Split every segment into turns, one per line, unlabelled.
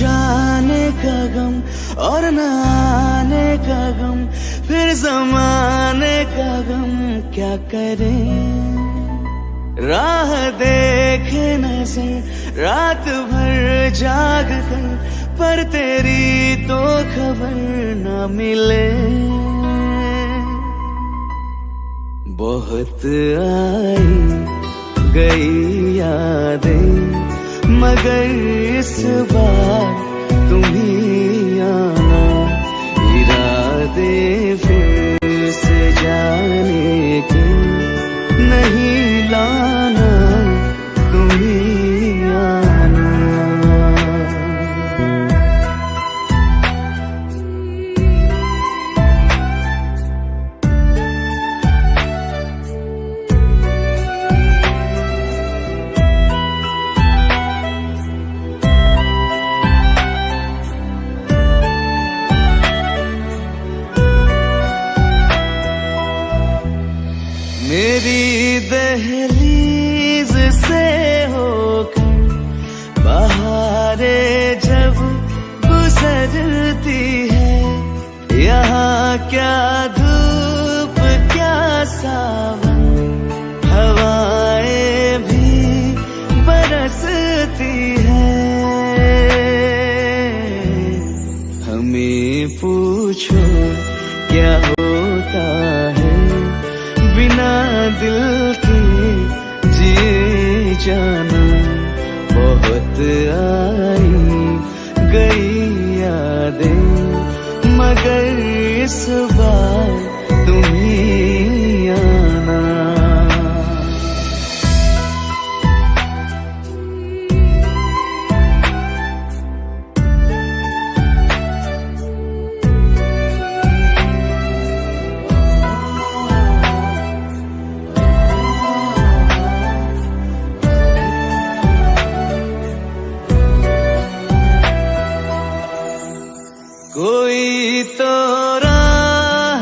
जाने का गम और न आने का गम, फिर जमाने का गम क्या करें। राह देखे नजर रात भर जाग कर, पर तेरी तो खबर न मिले। बहुत आई गई यादें, मगर इस बार तुम ही आना। इरादे फिर से जाने के नहीं लाना, तुम ही आना। मेरी दहलीज से होकर बहारें जब गुजरती है, यहाँ क्या धूप क्या सावन, हवाएं भी बरसती है। हमें पूछो क्या होता है बिना दिल के जिए जाना। बहुत आई गई यादें, मगर इस बार तुम ही आना। कोई तो राह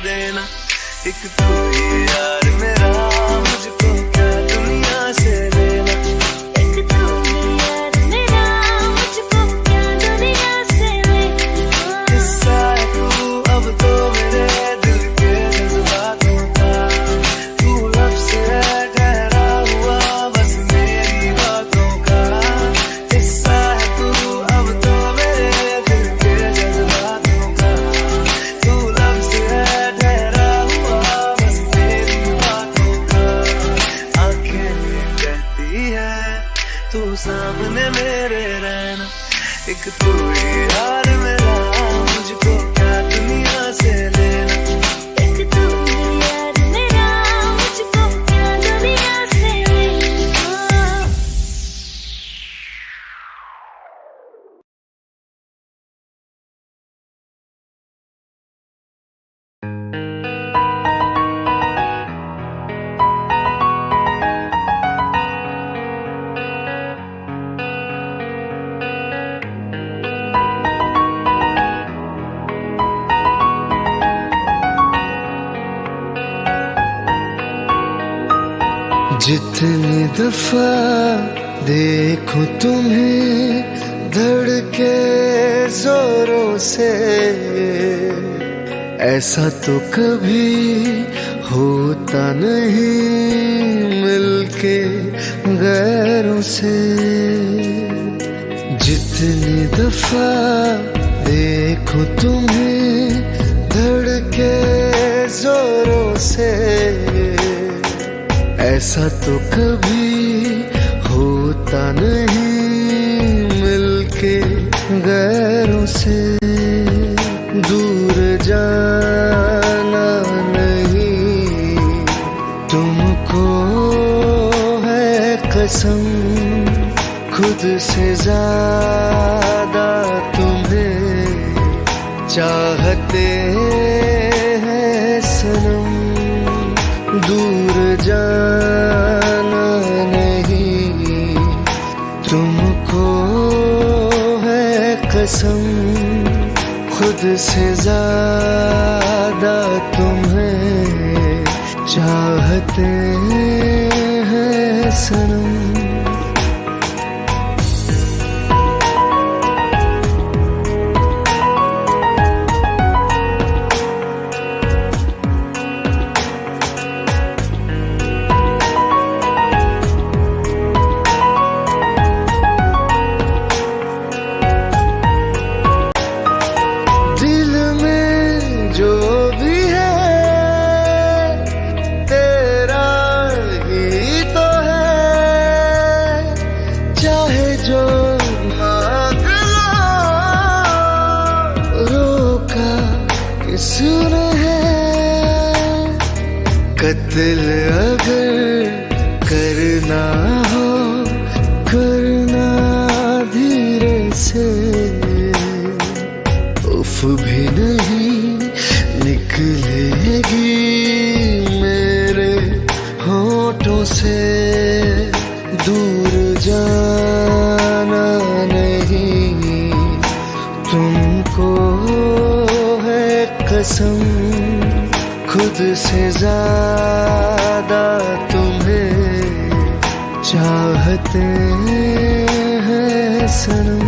देना। एक तू ही यार मेरा, मुझको क्या दुनिया से लेना।
एक तू ही यार मेरा, मुझको क्या दुनिया से लेना।
किस्सा है तू अब तो मेरे दिल के जज्बातों का, तू लफ्ज़ है ठहरा हुआ बस मेरी बातों का। किस्सा है तू अब तो मेरे दिल के जज्बातों का, तू लफ्ज़ है ठहरा हुआ बस मेरी बातों का। आंखें कहती है तू सामने मेरे रहना। एक तू ही यार मेरा, मुझको क्या दुनिया से लेना।
एक तू ही यार मेरा, मुझको क्या दुनिया से लेना।
जितनी दफा देखूं तुम्हें धड़के जोरों से, ऐसा तो कभी होता नहीं मिलके गैरों से। जितनी दफा देखूं तुम्हें धड़के जोरों से, ऐसा तो कभी होता नहीं मिलके गैरों से। दूर जाना नहीं तुमको है कसम, खुद से ज्यादा तुम्हें चाहते हैं सनम। दूर जाना नहीं तुमको है कसम, खुद से ज्यादा तुम्हें चाहते हैं सनम। दिल अगर करना हो करना धीरे से, उफ भी नहीं निकलेगी मेरे होठों से। दूर जाना नहीं तुमको है कसम, खुद से ज्यादा तुम्हें चाहते हैं सनम।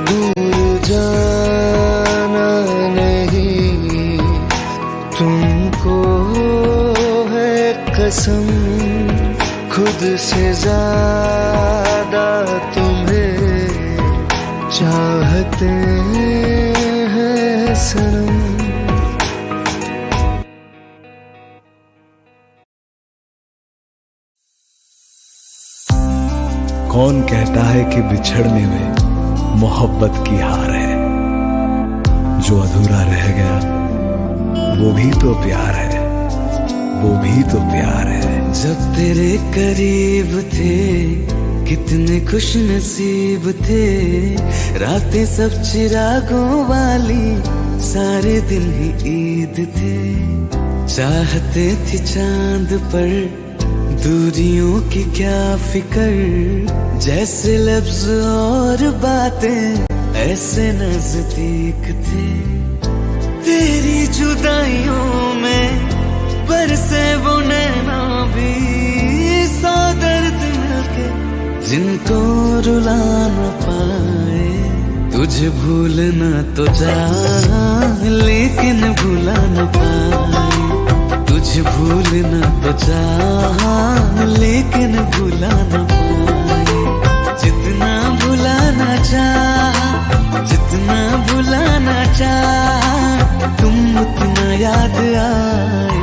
दूर जाना नहीं तुमको है कसम, खुद से ज्यादा तुम्हें चाहते हैं सनम।
कौन कहता है कि बिछड़ने में मोहब्बत की हार है, जो अधूरा रह गया वो भी तो प्यार है, वो भी तो प्यार है।
जब तेरे करीब थे कितने खुश नसीब थे, रातें सब चिरागों वाली, सारे दिन ही ईद थे। चाहते थे चांद पर दूरियों की क्या फिकर, जैसे लफ्ज और बातें ऐसे नजदीक थे। तेरी जुदा जुदाइयों में बरसे वो नैना भी, सौ दर्द मिलके जिनको रुला न पाए। तुझे भूलना तो चाह लेकिन भुला न पाए। तुझे भूलना तो चाह लेकिन भुला न पाए। जितना भुलाना चाह, जितना भुलाना चाह, तुम उतना याद आए।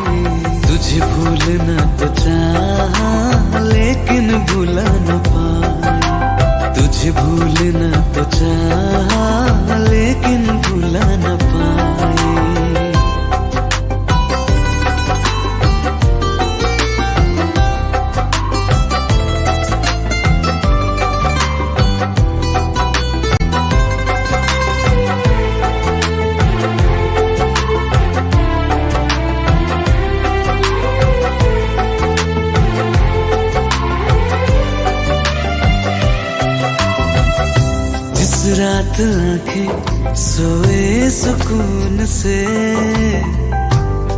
तुझे भूलना तो चाह लेकिन भुला न पाए। तुझे भूलना तो चाह लेकिन भुला न पाए। रात आंखें सोए सुकून से,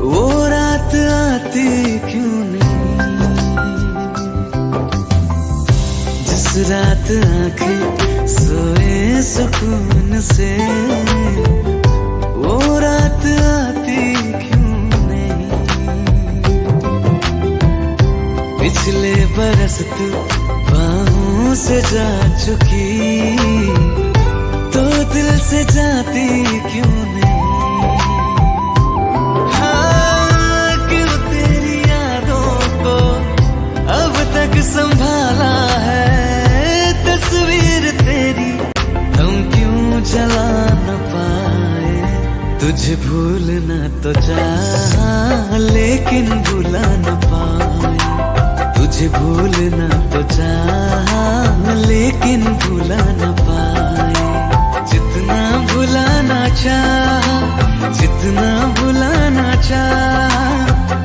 वो रात आती क्यों नहीं। जिस रात आंखें सोए सुकून से, वो रात आती क्यों नहीं। पिछले बरस तू बाहों से जा चुकी, तो दिल से जाती क्यों नहीं। हाँ, क्यों तेरी यादों को अब तक संभाला है। तस्वीर तेरी हम क्यों जला न पाए। तुझे भूलना तो चाह लेकिन भुला न पाए। तुझे भूलना तो चाह लेकिन भुला न पाए। जितना भुलाना चाह, जितना भुलाना चाह,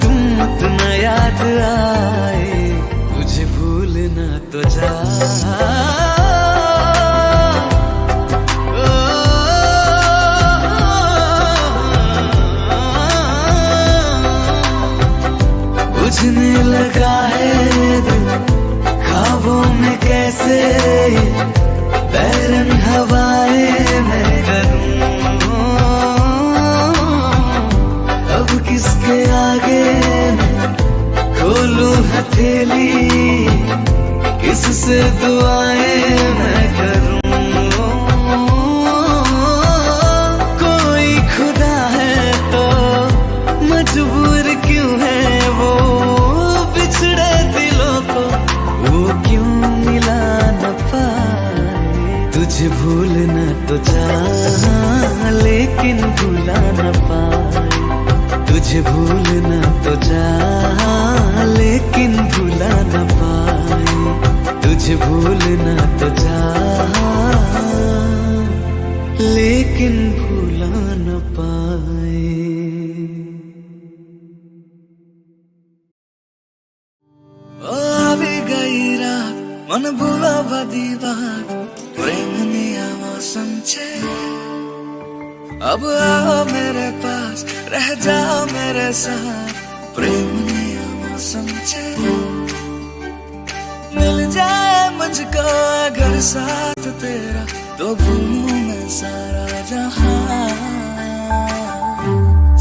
तुम उतना याद आए। तुझे भूलना तो चाह। बुझने लगा है दिल ख्वाबों में कैसे, बैरन हवाएं मैं करूं। अब किसके आगे खोलूं हथेली, किससे दुआएं मैं करूं। कोई खुदा है तो मजबूर क्यों है वो, बिछड़े दिलों को वो क्यों मिला न पाए। तुझे भूलना तो चाह लेकिन भुला न पाए। तुझे भूलना तो चाह लेकिन भुला न पाए। तुझे भूलना तो चाह लेकिन भुला न पाए। आवी गई रात मन भूला बदी बात, प्रेमनी मौसम छे। अब आओ मेरे पास रह जाओ मेरे साथ, प्रेमनी मौसम छे। मिल जाए मुझको अगर साथ तेरा, तो भूलूं मैं सारा जहां।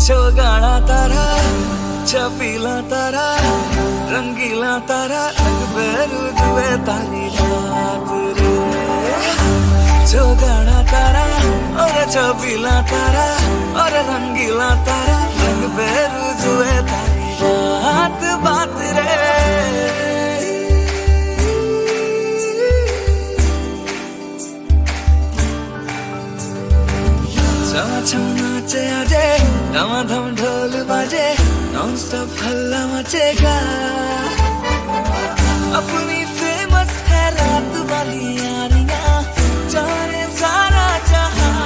छोगाना तारा छपीला तारा, रंगीला तारा, लगबे रुजुए तारी रात रे। छोगाना तारा और छपीला तारा और रंगीला तारा, लगबे रुजुए तारी रात बात रे। छम नाचे आजे, धमाधम ढोल बाजे, नॉन स्टॉप हल्ला मचेगा। अपनी फेमस है रात वाली यारियां, जाने सारा जहां।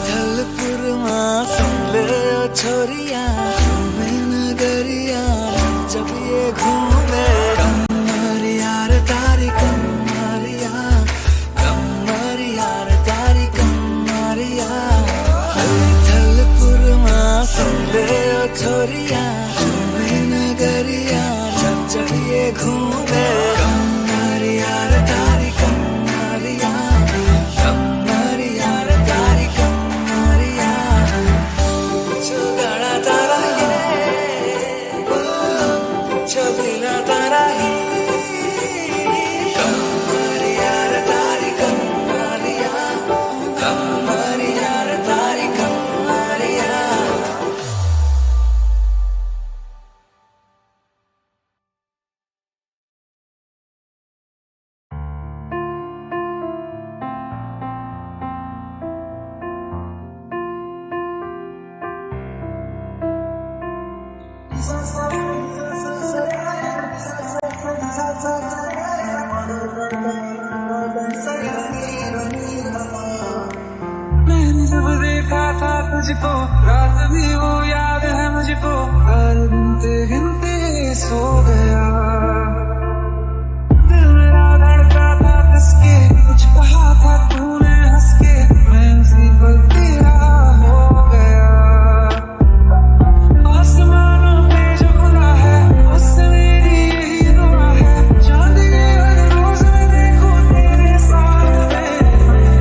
थलपुरमा सुन ले ओ छोरिया, मैं नगरिया जब ये घूमे। कमर यार तारी कमरिया, कमर यार तारी कमरिया। छोरिया हमें नगरिया जब जब ये घूमे कमरिया रे तारी कमरिया कमरिया रे तारी कमरिया चुगड़ा तारा ये चबीला तारा ही कमरिया रे तारी कमरिया कमरिया रे तारी कमरिया मैंने जब देखा था तुझको रात भी वो याद है मुझको हर गिनते गिनते सो गया दिल मेरा धड़का था कसके कुछ कहा था तूने हंस के मैं उसी पर तेरा हो गया आसमानों पे जो खुदा है उससे मेरी यही दुआ है चांद ये हर रोज मैं देखूं तेरे साथ में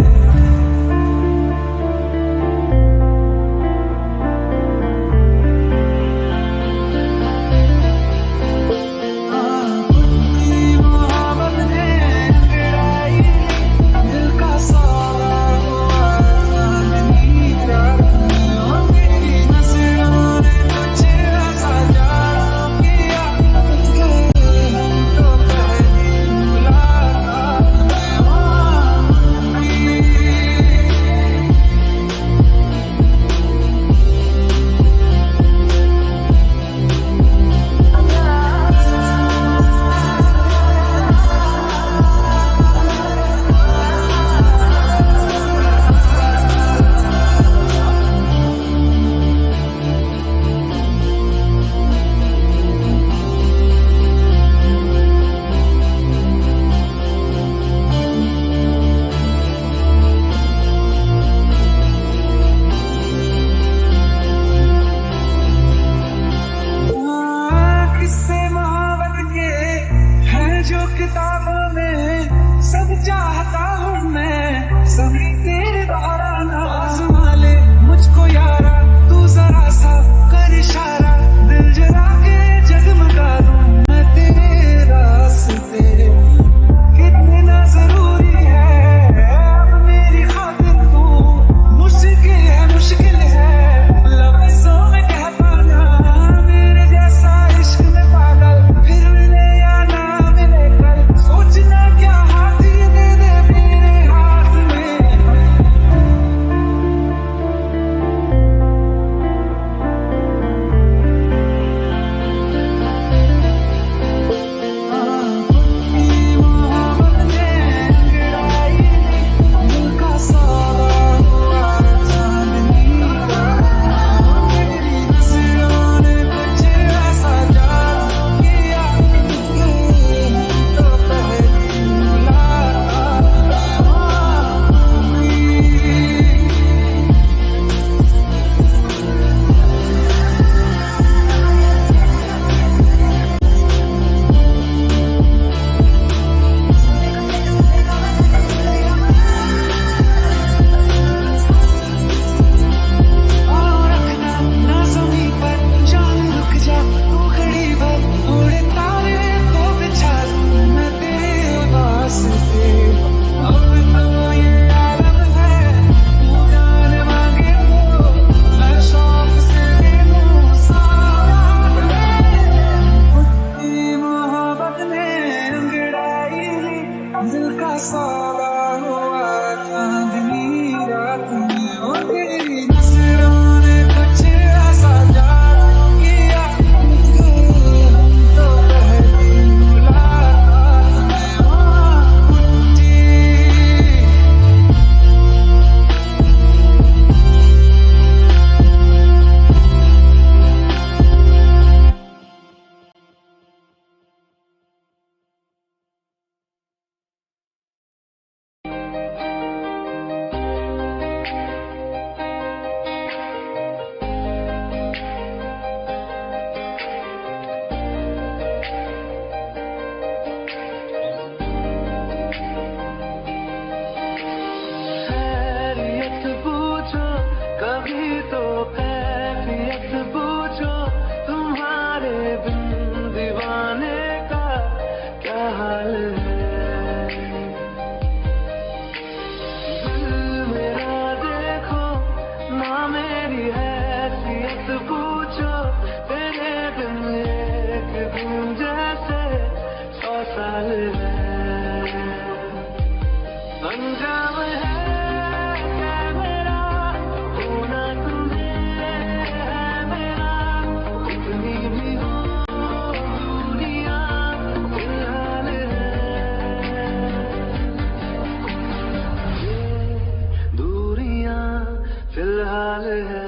फिलहाल है।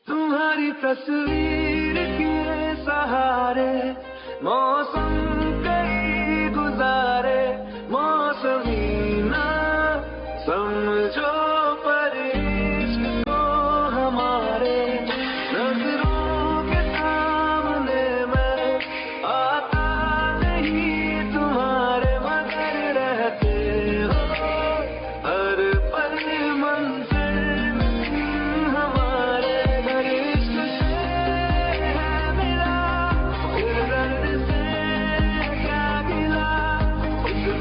तुम्हारी तस्वीर के सहारे मौसम कई गुजारे, मौसमी ना समझो पर इश्क को हमारे, नजरों के सामने मैं आता नहीं तुम्हारे, मगर रहते हो हर पल मंजिल हमारे।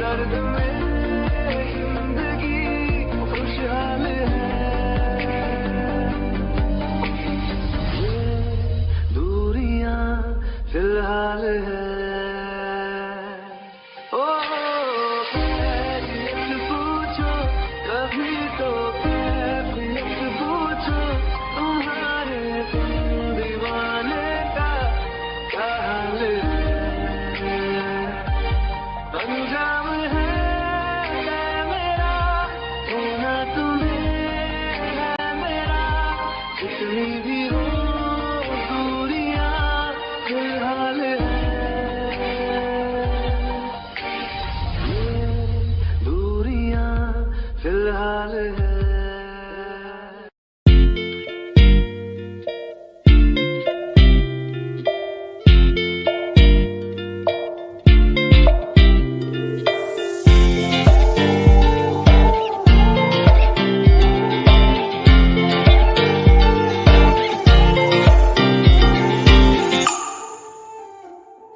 दर्द में जिंदगी खुशहाल है, ये दूरियां फिलहाल है। ओ कैफियत पूछो कभी तो कैफियत पूछो, तुम्हारे दीवाने का क्या हाल है। अंजाम है मेरा होना तुम्हें है मेरा, जितनी भी हो दूरियां फिलहाल है, ये दूरियां फिलहाल है।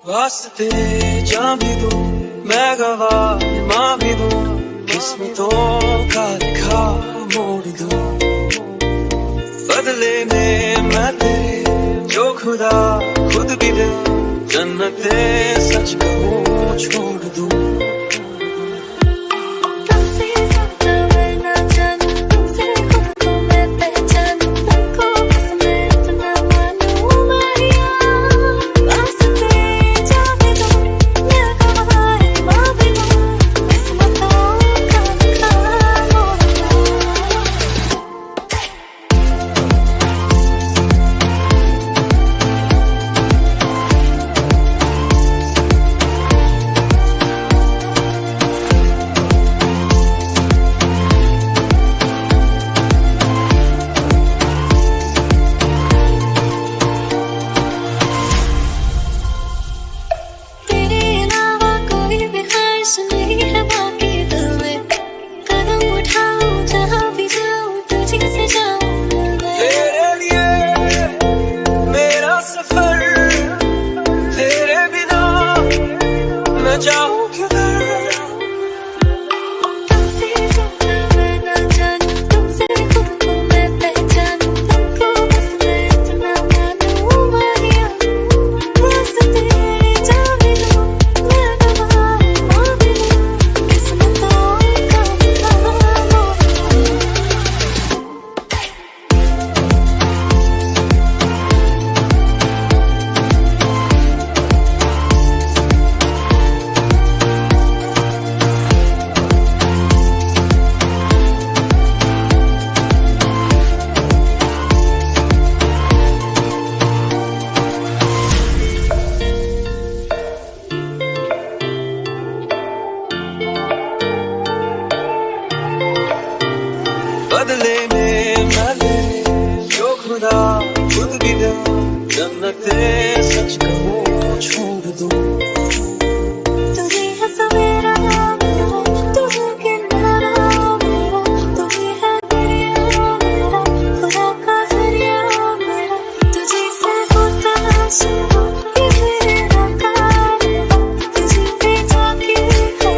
वास्ते जा भी दूं मैं गवाह माँ भी दूं, किस्मतों का लिखा मोड़ दूं, बदले में मैं तेरे जो खुदा खुद भी दे, जन्नते सच कहूँ छोड़ दूं।
तुमसे ज्यादा मैं ना जानूं, तुमसे खुद को मैं पहचानूं, तुमको बस मैं इतना मानूं माहिया। वास्ते जा भी दूं मैं गवाह माँ भी दूं, किस्मतों का लिखा मोड़ दूं। तेरे अलावा कोई भी ख्वाहिश नहीं है बाकी दिल में, कदम उठाऊं जहाँ भी जाऊं तुझे से जाऊं मैं।
तेरे लिए मेरा सफर, तेरे बिना मैं जाऊं किधर।
तुमसे ज्यादा मैं ना जानूं, तुमसे खुद को मैं पहचानूं, तुमको बस मैं इतना मानूं माहिया। वास्ते जा भी दूं मैं गवाह माँ भी दूं, किस्मतों का लिखा मोड़ दूं।
बदले में मैं ले जो खुदा खुद भी दे, जन्नते सच कहूँ छोड़ दूं।
तुझे है सवेरा मेरा, तू है किनारा मेरा, तू ही है दरिया मेरा, खुदा का जरिया मेरा। तुझे से होता शुरू ये मेरा कार, तुझे पे जाके है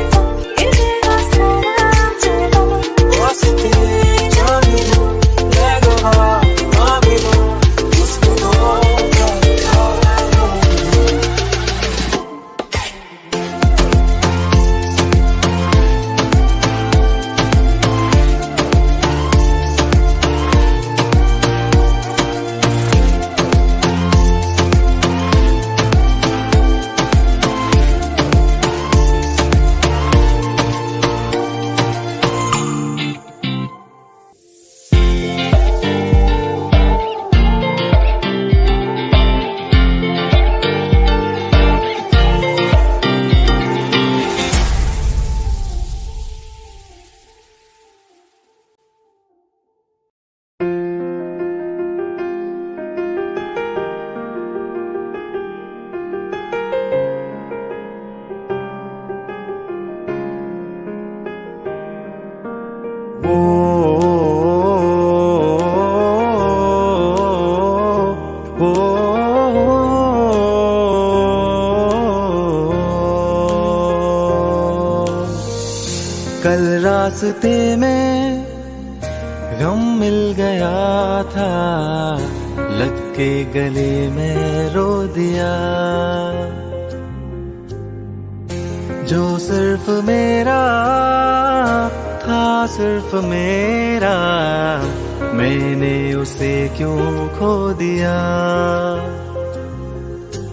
ये मेरा सारा।
कल रास्ते में गम मिल गया था, लग के गले में रो दिया। जो सिर्फ मेरा था, सिर्फ मेरा, मैंने उसे क्यों खो दिया।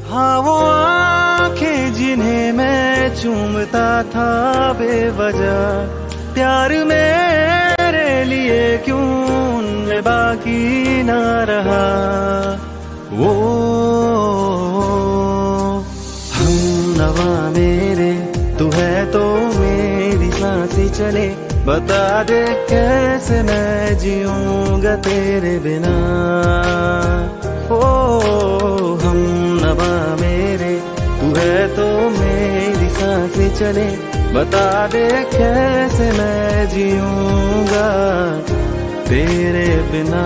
हाँ वो आंखें जिन्हें मैं चूमता था बेवजह, प्यार मेरे लिए क्यों उनमें बाकी ना रहा। वो हम नवा मेरे, तू है तो मेरी सांसें चले, बता दे कैसे मैं जीऊंगा तेरे बिना। ओ हम नवा मेरे, तू है तो मेरी सांसें चले, बता दे कैसे मैं जीऊंगा तेरे बिना।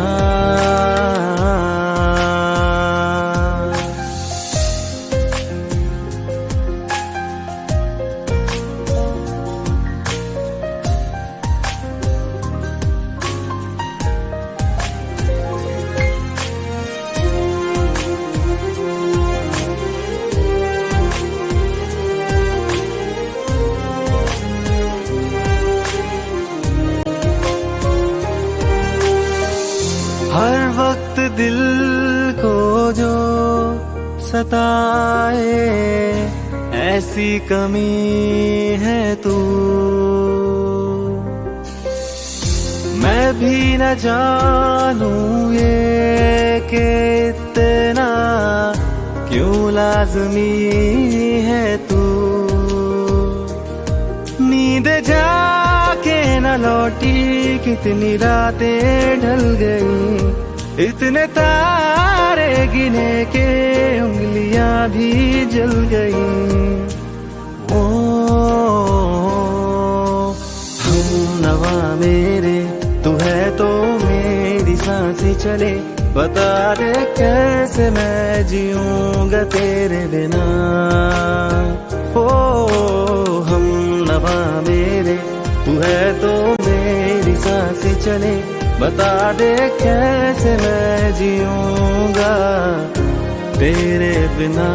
हर वक्त दिल को जो सताए, ऐसी कमी है तू। मैं भी न जानूं ये कि इतना क्यों लाज़मी है तू। नींद जाके न लौटी, कितनी रातें ढल गई, इतने तारे गिने के उंगलियां भी जल गई। ओ हम नवा मेरे, तू है तो मेरी सांसें चले, बता दे कैसे मैं जीऊंगा तेरे बिना। ओ हम नवा मेरे, तू है तो मेरी सांसें चले, बता दे कैसे मैं जीऊंगा तेरे बिना।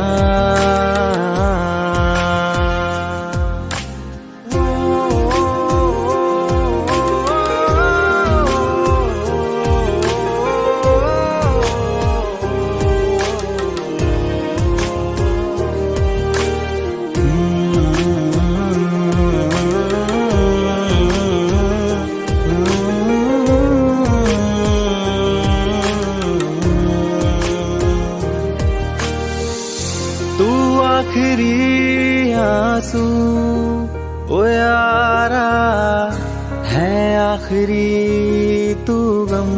आखिरी आंसू ओ यारा है, आखिरी तू गम।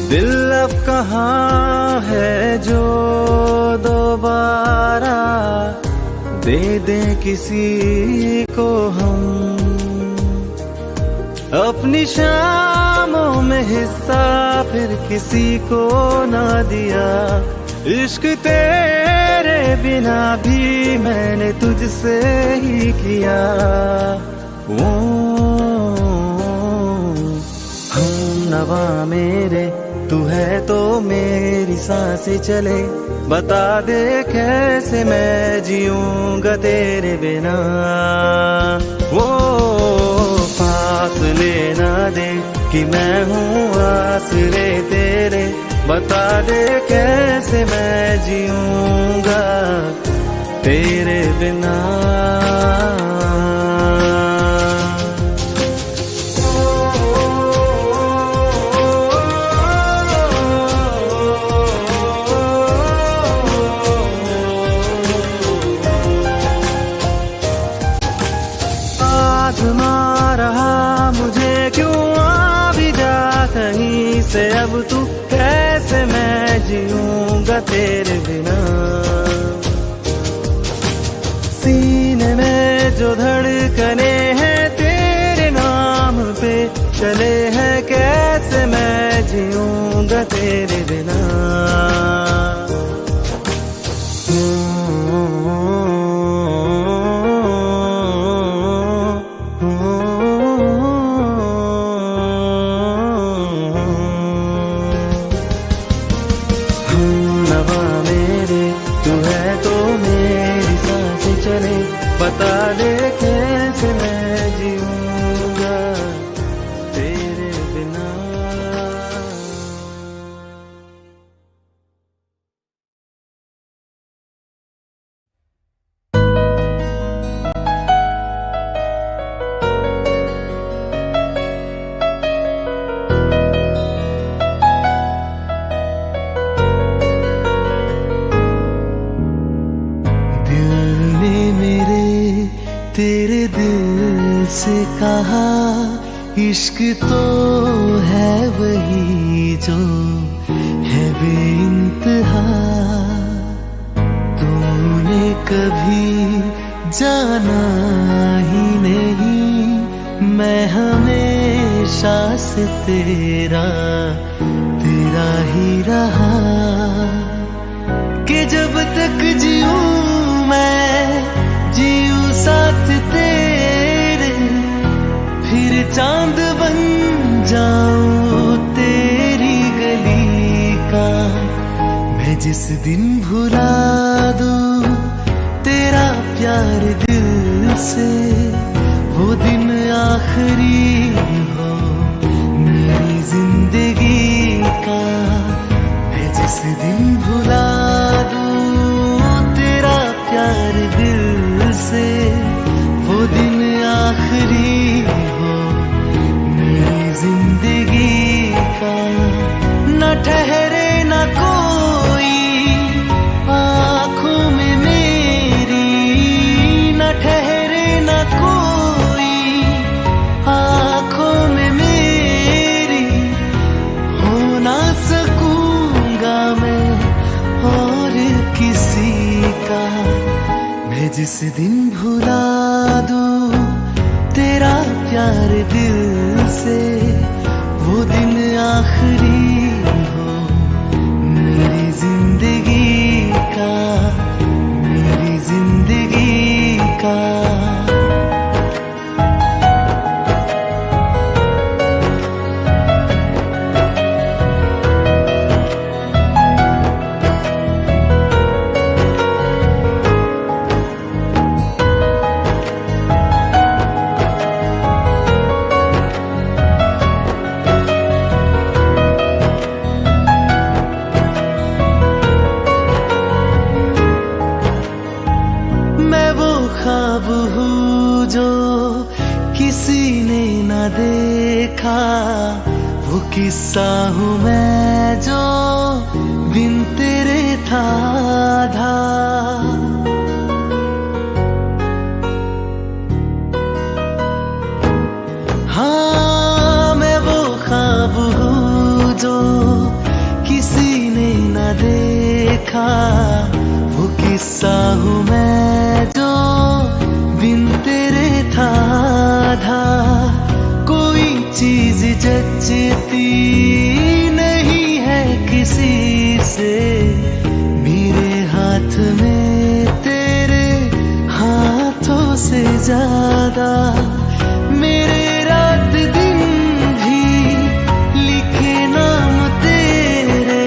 दिल अब कहाँ है जो दोबारा दे दे किसी को हम। अपनी शामों में हिस्सा फिर किसी को ना दिया, इश्क तेरे बिना भी मैंने तुझसे ही किया। ओ हम नवा मेरे, तू है तो मेरी सांसें चले, बता दे कैसे मैं जीऊंगा तेरे बिना। वो फासले ना दे कि मैं हूँ आसरे तेरे, बता दे कैसे मैं जीऊंगा तेरे बिना। आज़मा रहा मुझे क्यों आ भी जा कहीं से, अब तू कैसे मैं जीऊंगा तेरे बिना। सीने में जो धड़कने हैं चले हैं कैसे मैं जीऊंगा तेरे बिना। नवा मेरे तू है तो मेरी सांसें चले, बता दे कैसे मैं जीऊंगा तेरे बिना। तेरे दिल से कहा इश्क तो है वही जो है बेइंतहा, तूने कभी जाना ही नहीं, मैं हमेशा से तेरा ही रहा। कि जब तक जीऊं मैं जीऊं साथ तेरे, फिर चांद बन जाऊं तेरी गली का। मैं जिस दिन भुला दूं तेरा प्यार दिल से, वो दिन आखिरी हो मेरी जिंदगी का। मैं जिस दिन भुला दूं तेरा प्यार दिल से, वो दिन आखिरी हो मेरी जिंदगी का। न ठहरे न कोई आँखों में मेरी, न ठहरे न कोई आँखों में मेरी, हो ना सकूंगा मैं और किसी का। मैं जिस दिन भुला दूं तेरा प्यार दिल से, वो दिन आखिरी हो मेरी जिंदगी का, मेरी जिंदगी का। ख्वाब हूँ जो किसी ने न देखा, वो किस्सा हूँ मैं जो बिन तेरे था आधा। हाँ मैं वो ख्वाब हूँ जो किसी ने न देखा, वो किस्सा हूँ मैं जो बिन तेरे था आधा। कोई चीज जचती नहीं है किसी से, मेरे हाथ में तेरे हाथों से ज्यादा। मेरे रात दिन भी लिखे नाम तेरे,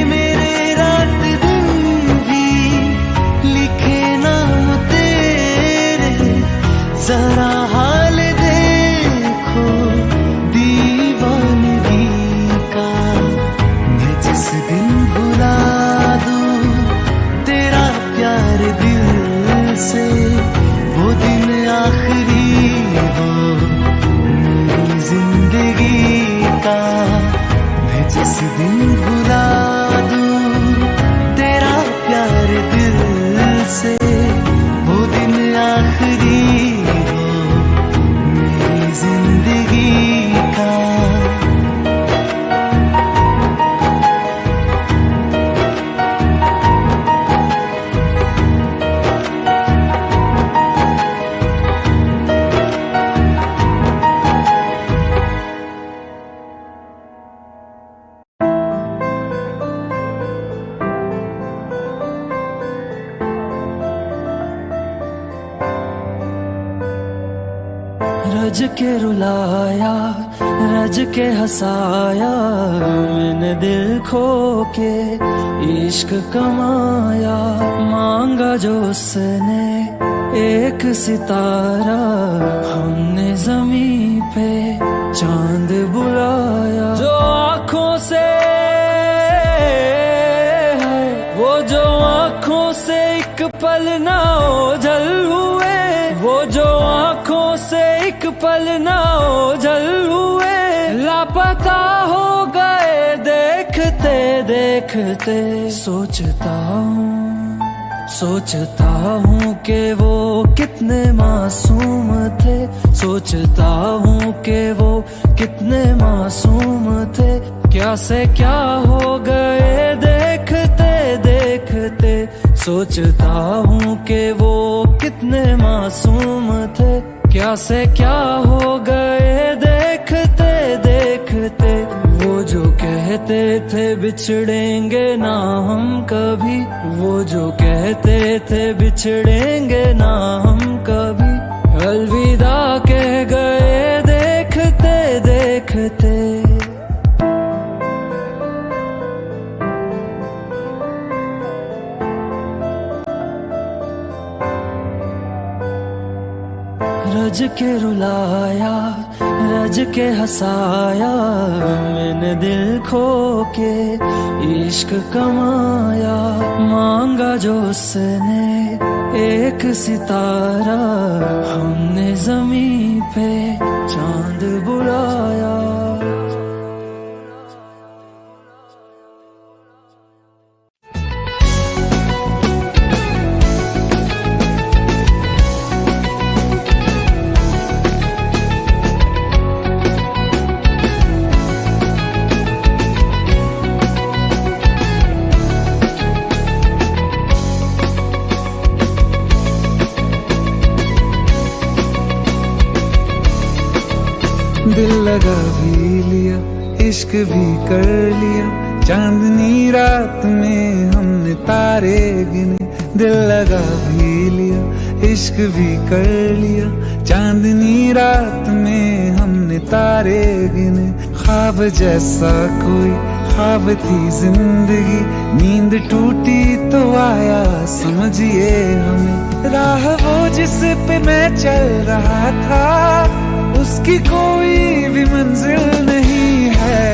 मेरे रात दिन भी लिखे नाम तेरे। जरा हाल देखो दीवानगी का, मैं जिस दिन भुला दूं तेरा प्यार दिल से, वो दिन आखिरी हो मेरी जिंदगी का। मैं जिस दिन भुला दूं तेरा प्यार दिल से, वो दिन आखिरी हो
रज के रुलाया, रज के हंसाया, मैंने दिल खो के इश्क कमाया। मांगा जो उसने एक सितारा, हमने जमीन पे चांद बुलाया। जो आँखों से वो जो आँखों से एक पल ना ओझल हुए, वो जो आँखों से एक पल ना ओझल हुए, लापता हो गए देखते देखते। सोचता हूँ कि वो कितने मासूम थे, सोचता हूँ कि वो कितने मासूम थे। क्या से क्या हो गए देखते देखते। सोचता हूँ कि वो कितने मासूम थे, क्या से क्या हो गए देखते देखते। वो जो कहते थे बिछड़ेंगे ना हम कभी, वो जो कहते थे बिछड़ेंगे ना हम कभी, अलविदा कह गए देखते देखते। रज के रुलाया, रज के हंसाया, मैंने दिल खो के इश्क कमाया। मांगा जो उसने एक सितारा, हमने जमीन पे चांद बुलाया।
दिल लगा भी लिया, इश्क भी कर लिया, चांदनी रात में हमने तारे गिने। दिल लगा भी लिया, इश्क भी कर लिया, चांदनी रात में हमने तारे गिने। ख्वाब जैसा कोई ख्वाब थी जिंदगी, नींद टूटी तो आया समझिए हमें। राह वो जिस पे मैं चल रहा था, उसकी कोई भी मंजिल नहीं है।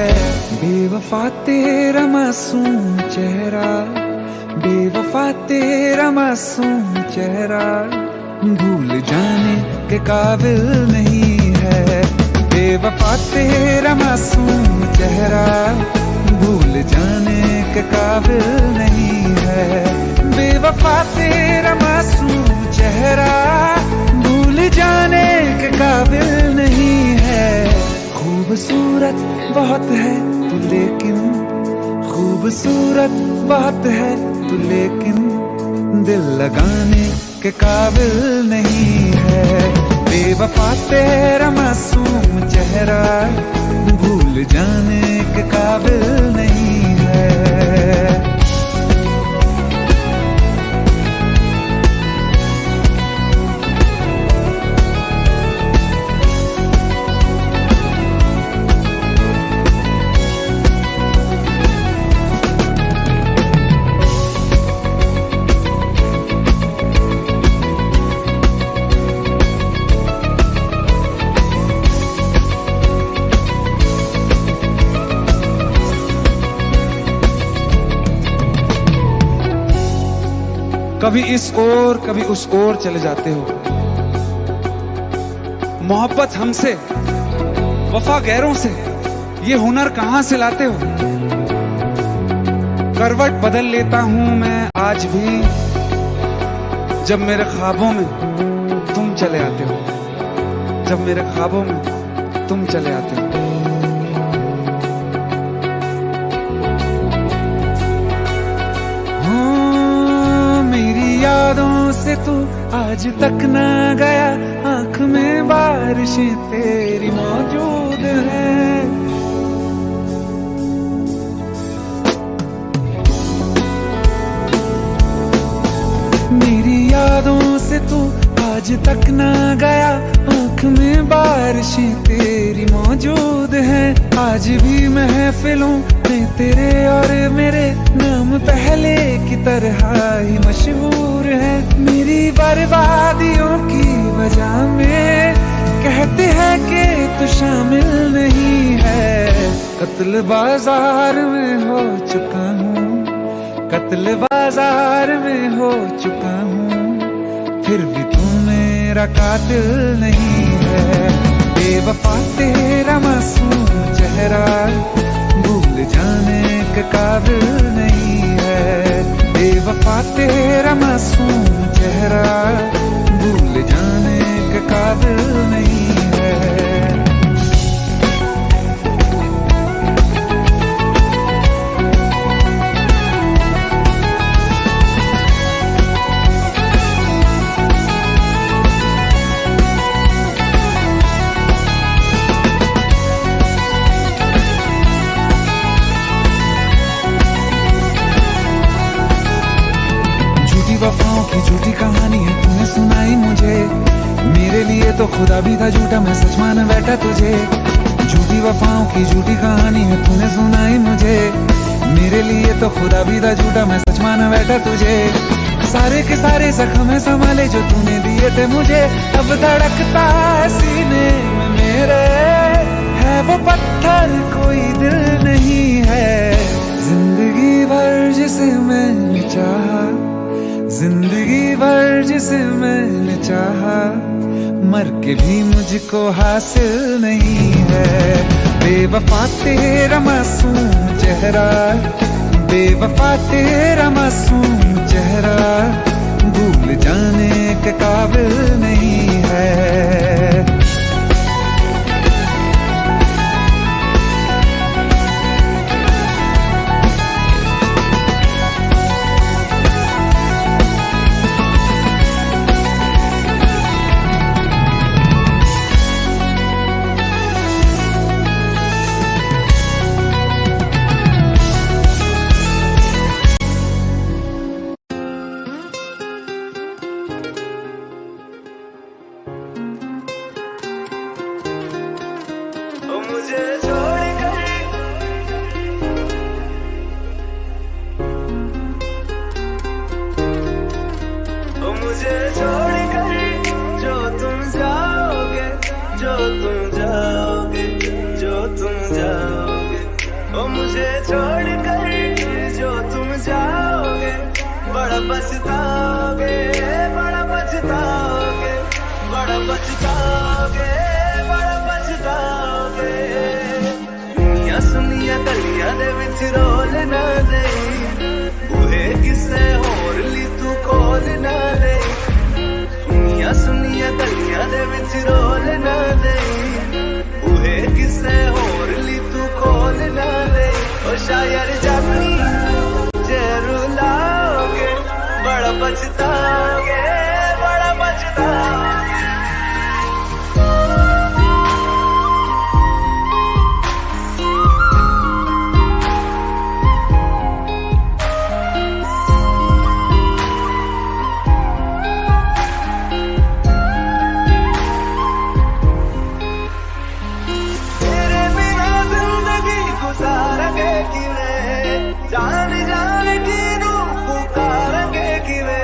बेवफा तेरा मासूम चेहरा, बेवफा तेरा मासूम चेहरा, भूल जाने के काबिल नहीं है। बेवफा तेरा मासूम चेहरा, भूल जाने के काबिल नहीं है। बेवफा तेरा मासूम चेहरा, भूल जाने के काबिल नहीं है। खूबसूरत बहुत है तू लेकिन, खूबसूरत बहुत है तू लेकिन, दिल लगाने के काबिल नहीं है। बेवफा तेरा मासूम चेहरा, भूल जाने के काबिल नहीं है।
कभी इस ओर कभी उस ओर चले जाते हो। मोहब्बत हमसे, वफा गैरों से, ये हुनर कहां से लाते हो। करवट बदल लेता हूं मैं आज भी, जब मेरे ख्वाबों में तुम चले आते हो, जब मेरे ख्वाबों में तुम चले आते हो।
यादों से तू आज तक ना गया, आंख में बारिशें तेरी मौजूद हैं। मेरी यादों से तू आज
सूरज तक ना गया, आँख में बारिशें तेरी मौजूद है। आज भी महफिलों में तेरे और मेरे नाम पहले की तरह ही मशहूर है। मेरी बर्बादियों की वजह में कहते हैं कि तू शामिल नहीं है। कत्ल बाजार में हो चुका हूँ, कत्ल बाजार में हो चुका हूँ, फिर भी तू मेरा कातिल नहीं है। बेवफा तेरा मासूम चेहरा भूल जाने के काबिल नहीं है। बेवफा तेरा मासूम चेहरा भूल जाने के काबिल नहीं है। वफाओं की झूठी कहानी है तूने सुनाई मुझे, मेरे लिए तो खुदा भी था झूठा, मैं सच मान बैठा तुझे। झूठी वफाओं की झूठी कहानी है तूने सुनाई मुझे, मेरे लिए तो खुदा भी था झूठा, मैं सच मान बैठा तुझे। सारे के सारे जख्म संभाले जो तूने दिए थे मुझे, अब धड़कता सीने में मेरे है वो पत्थर, कोई दिल नहीं है। जिंदगी भर जिसे मैंने चाहा, जिंदगी भर जिसे मैंने चाहा, मर के भी मुझको हासिल नहीं है। बेवफा तेरा मासूम चेहरा, बेवफा तेरा मासूम चेहरा भूल जाने के काबिल नहीं है।
मुझे छोड़कर, मुझे छोड़कर जो तुम जाओगे, जो तुम जाओगे, जो तुम जाओगे, ओ मुझे छोड़कर जो तुम जाओगे, बड़ा पछताओगे, बड़ा पछताओगे, बड़ा पछताओगे, बड़ा पछताओगे। दुनिया सुनिया गलियां दे विच रोल ना दे, बूहे किसे होर ली तू खोल ना दे। दुनिया सुनिया गलियां दे विच रोल ना दे, बूहे किसे होर ली तू खोल ना दे। ओ शायर जानी जे रुलाओगे, बड़ा पछताओगे, बड़ा पछताओगे। जान जान की नू पुकारेंगे किवे,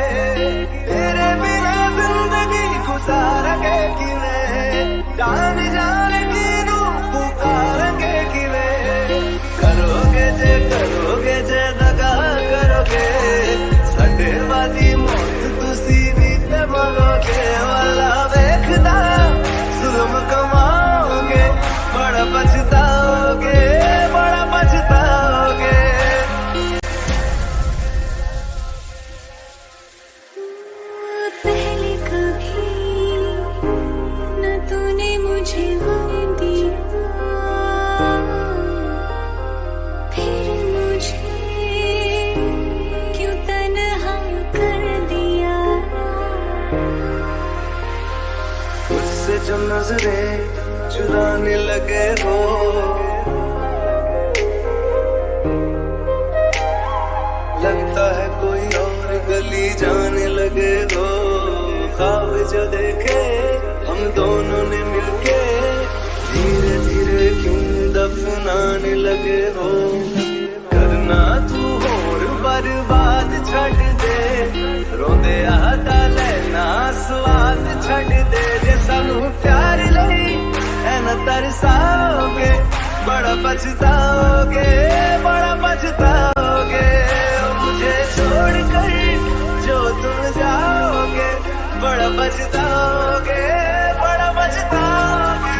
तेरे बिना जिंदगी गुजारेंगे किवे। जान जान की नू पुकारेंगे किवे, करोगे जे दगा करोगे, साडे वाली मौत तुसी भी ते मरोगे। वाला वेखदा जुल्म कमाओगे, बड़ा पछताओगे, बड़ा पछताओगे।
पहले कभी न तूने मुझे गम दिया, फिर मुझे क्यों तन्हा कर दिया।
उससे जो नजरें चुराने लगे हो, लगता है कोई और गली जाने लगे हो। ख्वाब जो देखे हम दोनों ने मिलके, धीरे धीरे क्यों दफनाने लगे हो। करना तू होर बर्बाद छड़ दे, रोंदे आता लेना स्वाद छड़ दे। जे सानू प्यार लई ऐना तरसाओगे, बड़ा पछताओगे, बड़ा पछताओगे। मुझे छोड़ कर जो तुम जाओगे, बड़ा पछताओगे, बड़ा पछताओगे।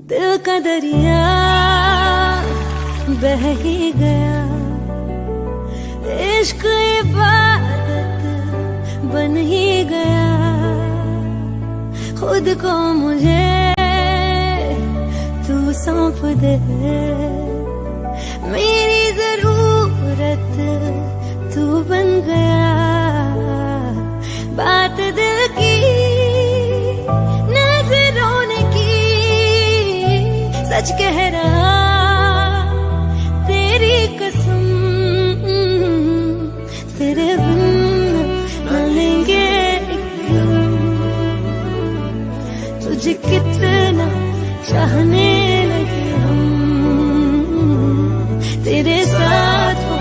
दिल का दरिया बह ही गया, इश्क इबादत बन ही गया। खुद को मुझे तू सौंप दे, मेरी जरूरत तू बन गया। बात दिल की नजरों ने की, सच कह रहा तेरी कसम, तेरे बिन न लेंगे तुझे कितना चाहने लगे हम। तेरे साथ हो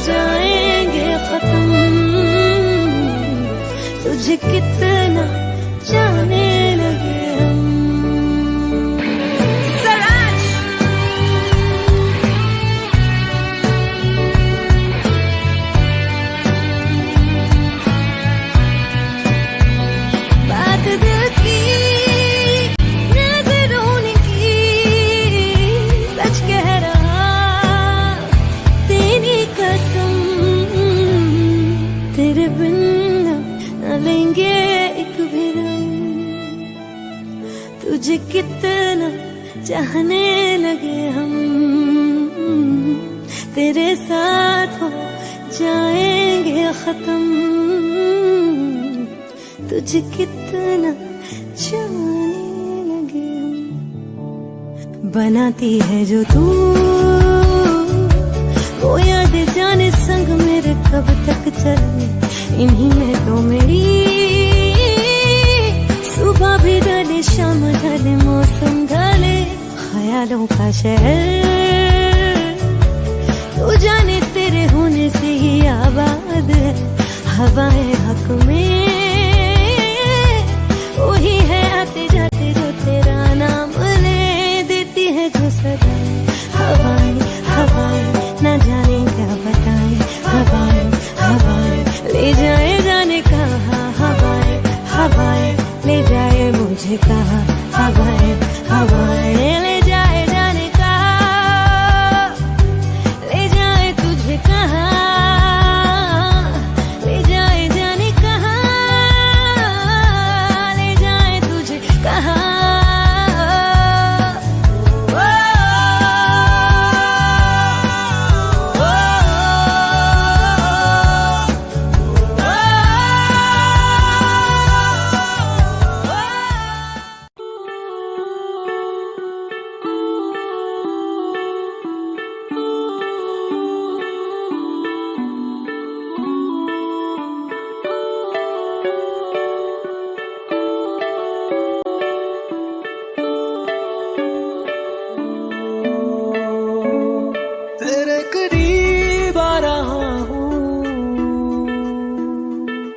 जाएंगे खत्म, तुझे कितना चाहने लगे हम। तुझे कितना चाहने लगे हम, तेरे साथ हो जाएंगे खत्म, तुझे कितना चाहने लगे हम। बनाती है जो तू वो याद जाने संग मेरे कब तक चले, इन्हीं में तो मेरी सुबह भी ढले शाम ढले मौसम ढले। ख्यालों का शहर तू जाने तेरे होने से ही आबाद है। हवाएं हक में वही है आते जाते जो तेरा नाम ले देती है जो सदा। हवाएं हवाएं न जाने क्या बताएं, हवाएं हवाएं ले जाए जाने कहाँ। हवाएं हवाएं ले जाए मुझे कहाँ, हवाएं हवाएं ले जाए जाने कहाँ, ले जाए तुझे कहाँ, ले जाए जाने कहाँ, ले जाए तुझे कहाँ।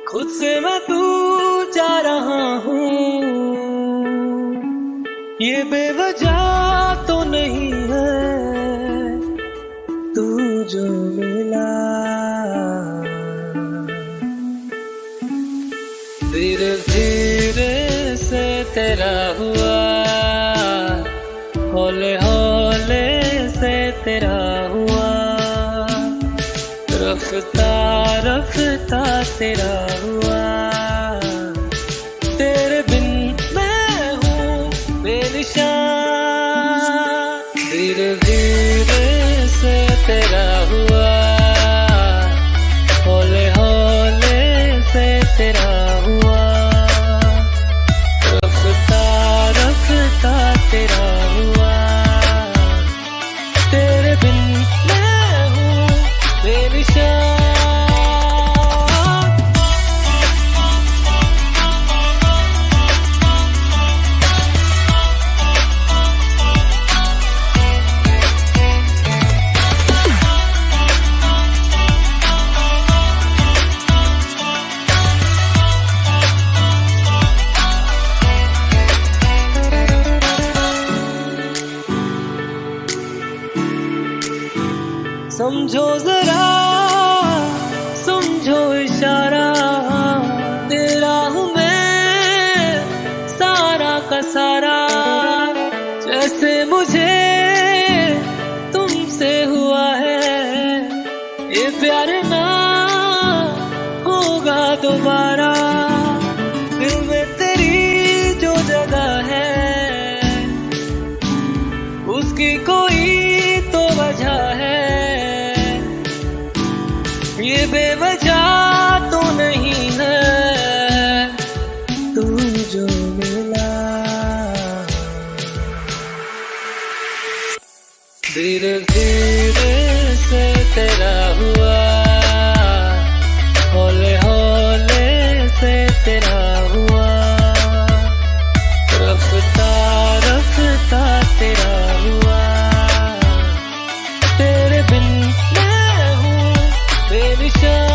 खुद से मैं दूर जा रहा हूँ, ये बेवजह तो नहीं है तू जो मिला। धीरे धीरे से तेरा हुआ, हौले हौले से तेरा हुआ।
रफ्ता रफ्ता तेरा हुआ, तेरे बिन मैं हूँ बेनिशान। धीरे धीरे से तेरा हुआ, हौले हौले से तेरा हुआ, रफ्ता रफ्ता तेरा हुआ, तेरे बिन मैं हूँ बेनिशान। समझो जरा समझो इशारा, तेरा हूँ मैं सारा का सारा। जैसे मुझे तुमसे हुआ है ये प्यार ना होगा दोबारा। दिल में तेरी जो जगह है उसकी कोई तो वजह है, ये बेवजह तो नहीं है। तू जो मिला धीरे धीरे से तेरा हुआ, हौले हौले से तेरा हुआ, रफ्ता रफ्ता तेरा हुआ, तेरे बिन मैं हूँ बेनिशान।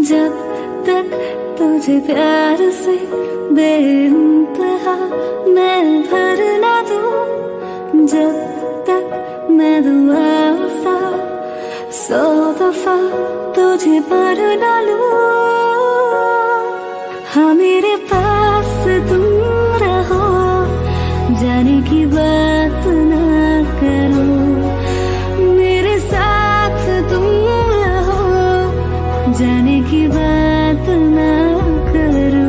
जब तक तुझे प्यार से बेइंतहा मैं भर ना दूं, जब तक मैं दुआ सा 100 दफा तुझे पर डालूं। हाँ मेरे पास तुम रहो, जाने की बात ना करो, मेरे साथ तुम रहो, जाने की बात ना करो।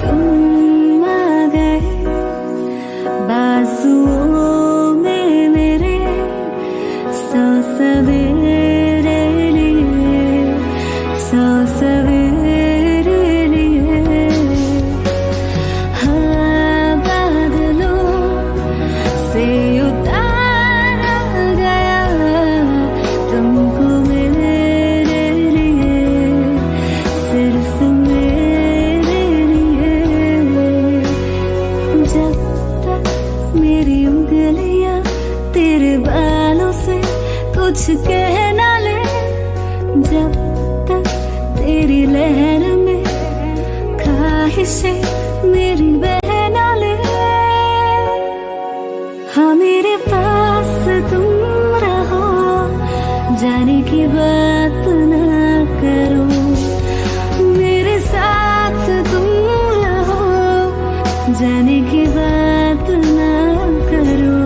तुम आ गए बाजुओं में मेरे, 100 सवेरे लिए, 100 सवेरे लिए। हाँ बादलों से उतारा गया तुमको मेरे लिए, सिर्फ मेरे लिए। जब तक मेरी उंगलियां तेरे बालों से कुछ कह ना ले, जब तक तेरी लहर में ख्वाहिशें मेरी बह ना ले। हाँ मेरे पास तुम रहो, जाने की बात ना करो, मेरे साथ तुम रहो, जाने की बात ना करो।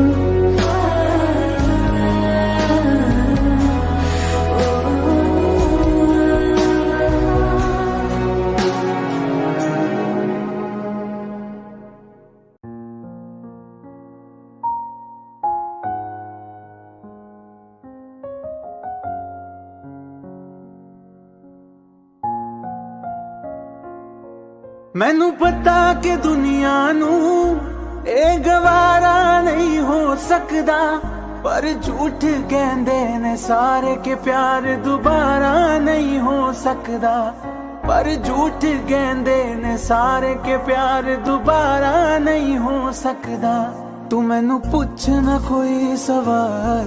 मैनू पता कि दुनिया नू ए गवारा नहीं हो सकदा, पर झूठ कहंदे ने सारे के प्यार दोबारा नहीं हो सकदा, पर झूठ कहंदे ने सारे के प्यार दोबारा नहीं हो सकदा। तू मैनू पुछ ना कोई सवाल,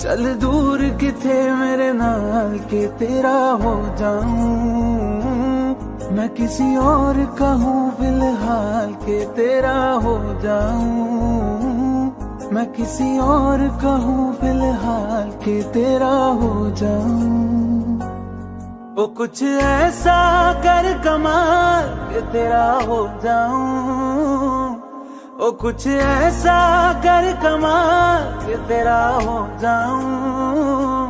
चल दूर किथे मेरे नाल के तेरा हो जाऊं। मैं किसी और का हूँ फिलहाल के तेरा हो जाऊं। मैं किसी और का हूँ फिलहाल के तेरा हो जाऊं। ओ कुछ ऐसा कर कमाल के तेरा हो जाऊं। ओ कुछ ऐसा कर कमाल के तेरा हो जाऊं।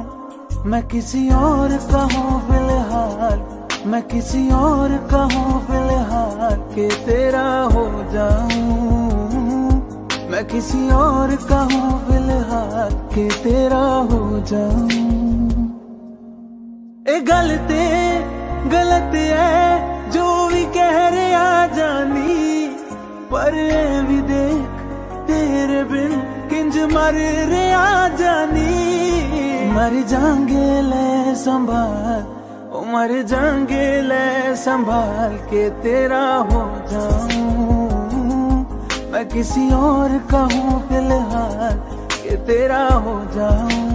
मैं किसी और का हूँ फिलहाल, मैं किसी और का हूँ फिलहाल के तेरा हो जाऊं। मैं किसी और का हूँ फिलहाल के तेरा हो जाऊं। ए गलत है जो भी कह रहे आ जानी, पर ए भी देख तेरे बिन किंज मर रे आ जानी। मर जाएंगे ले संभाल, ओ मर जाएंगे ले संभाल के तेरा हो जाऊं। मैं किसी और का हूँ फिलहाल के तेरा हो जाऊं।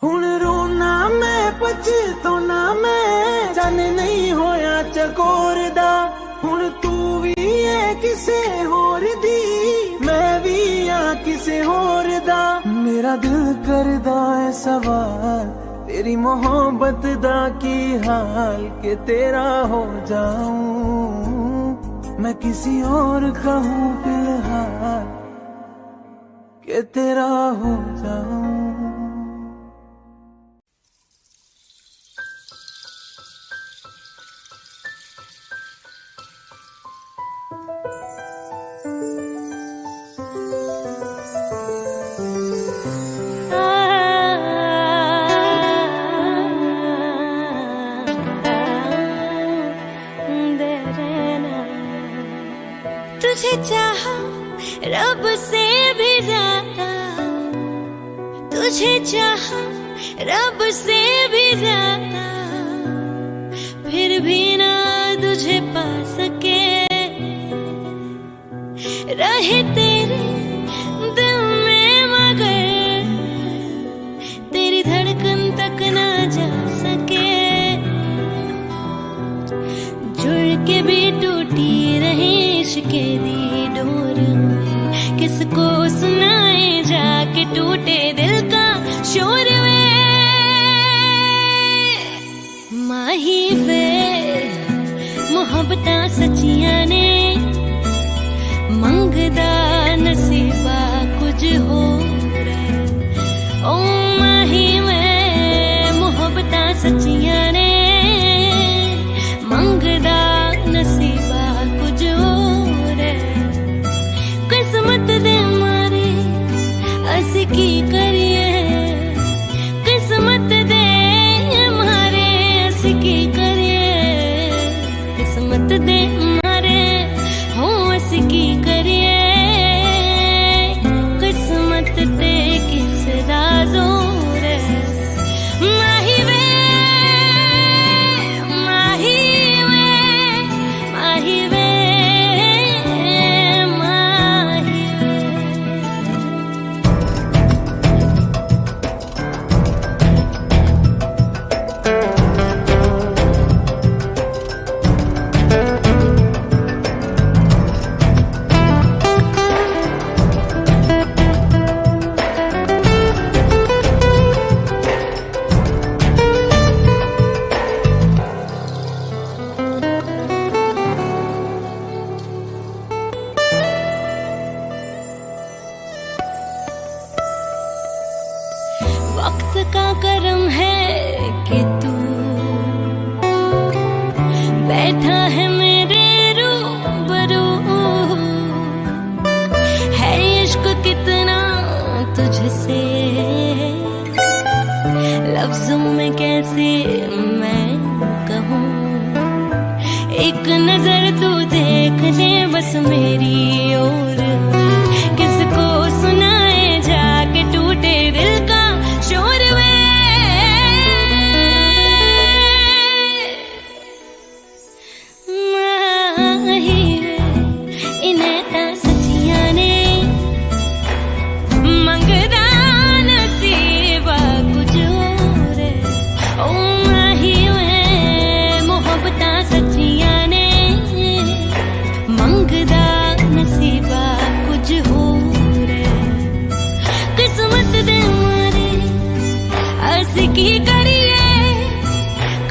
हुण रोना मैं पछताना मैं, जाने नहीं होया चकोर दा। हुण तू भी है किसे होर दी, मैं भी आ किसे होर दा। मेरा दिल करदा है सवाल, तेरी मोहब्बत दा की हाल के तेरा हो जाऊं। मैं किसी और का हूँ फिलहाल के तेरा हो जाऊं।
तुझे चाहा रब से भी ज्यादा, तुझे चाहा रब से भी ज्यादा, फिर भी ना तुझे पा सके। रहे तेरे दिल में मगर तेरी धड़कन तक ना जा सके। जुड़ के भी टूटी रहे इश्क़े दी डोर, किसको सुनाए जाके टूटे दिल का शोर वे। माही वे मोहब्बतां सच्चियां ने, मंगदा नसीबा कुछ हो रे। ओ माही वे मोहब्बतां सच्चियां ने, मंगदा नसीबा कुछ हो रे। किस्मत दे मारे असी की करिए, किस्मत दे मारे असी की करिए। किस्मत दे मारे हो असी की करिए। किस्मत दे किस राजो रे। माही वे माही वे माही वे माही वे। है मेरे रूबरू, है इश्क कितना तुझसे, लफ्जों में कैसे मैं कहूँ। एक नजर तू देख ले बस मेरी ओर, किसको सुनाए जाके टूटे दिल का शोर वे। माही वे इन्हें ता सचिया ने मंगदा नसीबा कुछ और। ओ माही वे मोहब्बता सचिया ने मंगदा नसीबा कुछ होर। किस्मत दे मारे असी की करिए,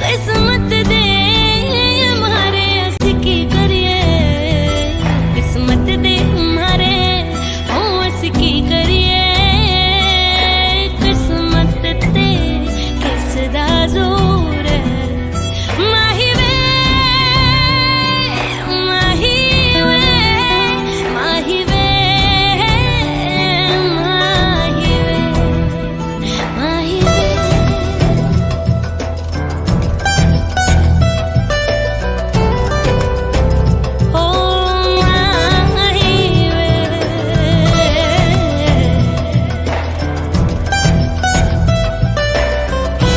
किस्मत दे मारे असी की करिए, किस्मत दे मारे ओ असी की करिए। किस्मत ते किसदा जोर है। माही वे माही वे माही वे माही वे माही वे। ओ माही वे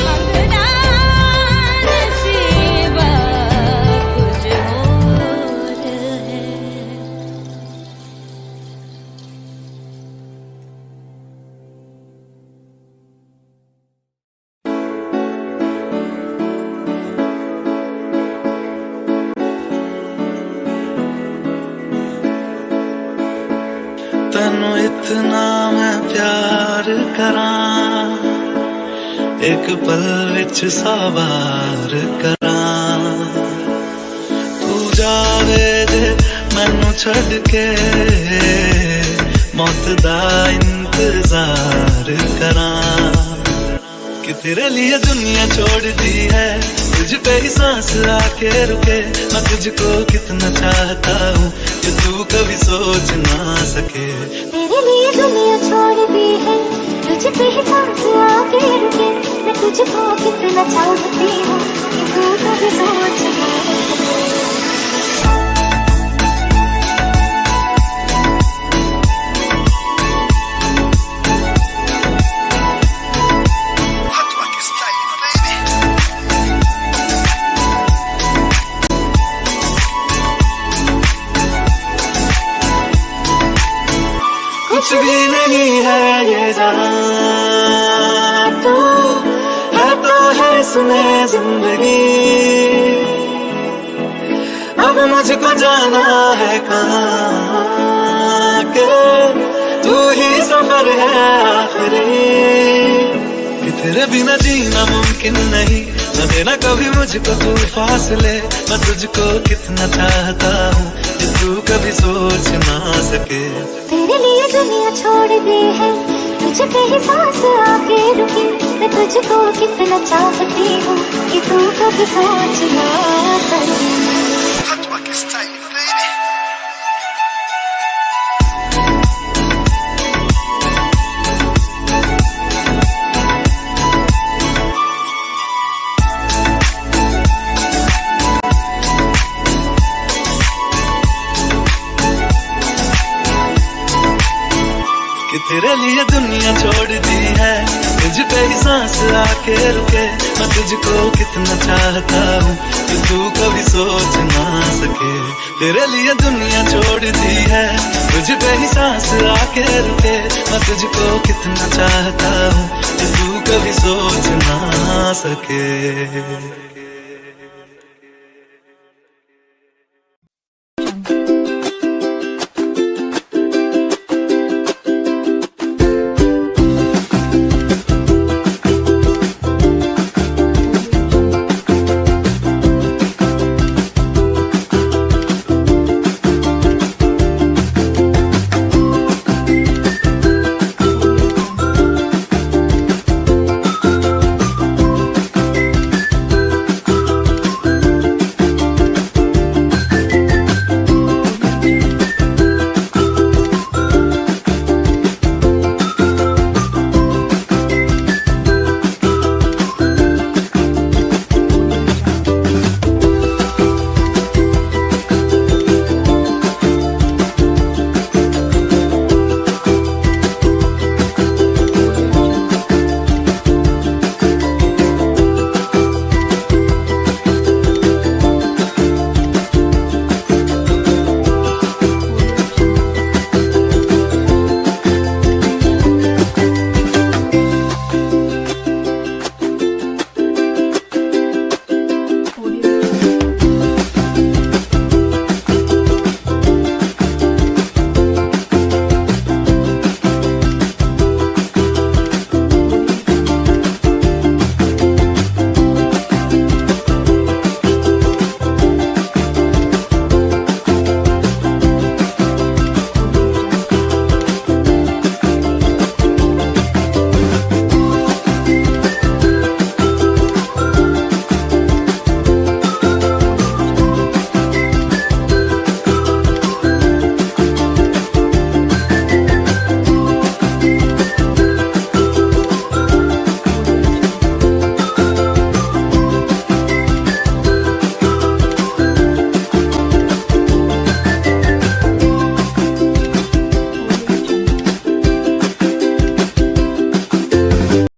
मंगदा नसीबा कुछ और है।
तेनू इतना मैं प्यार करां, एक पल विच सवार करां। तू जावे जे मैनू छड़ के, मौत दा इंतजार करां। कि तेरे लिए दुनिया छोड़ दी है, तुझ पे ही सांस आके रुके। मैं तुझको कितना चाहता हूँ कि तू कभी सोच ना सके।
तेरे लिए दुनिया छोड़ दी है, तुझ पे ही सांस आके रुके। मैं तुझको कितना चाहती हूँ कि तू कभी सोच ना सके।
कुछ भी नहीं है ये जहां, तू है तो है सुने जिंदगी। अब मुझको जाना है कहाँ के, तू ही सफर है आखिरी। कि तेरे बिना जीना मुमकिन नहीं, न देना कभी मुझको तू फासले। मैं तुझको कितना चाहता हूँ कि तू कभी सोच ना सके।
तेरे लिए दुनिया छोड़ दी है, तुझ पे ही सांस आके रुकी। मैं तुझको कितना चाहती हूँ कि तू कभी सोच ना सके।
कि तेरे लिए दुनिया छोड़ दी है, तुझ पे ही सांस आके रुके। मैं तुझको कितना चाहता हूँ कि तू कभी सोच ना सके। तेरे लिए दुनिया छोड़ दी है, तुझ पे ही सांस आके रुके। मैं तुझको कितना चाहता हूँ कि तू कभी सोच ना सके।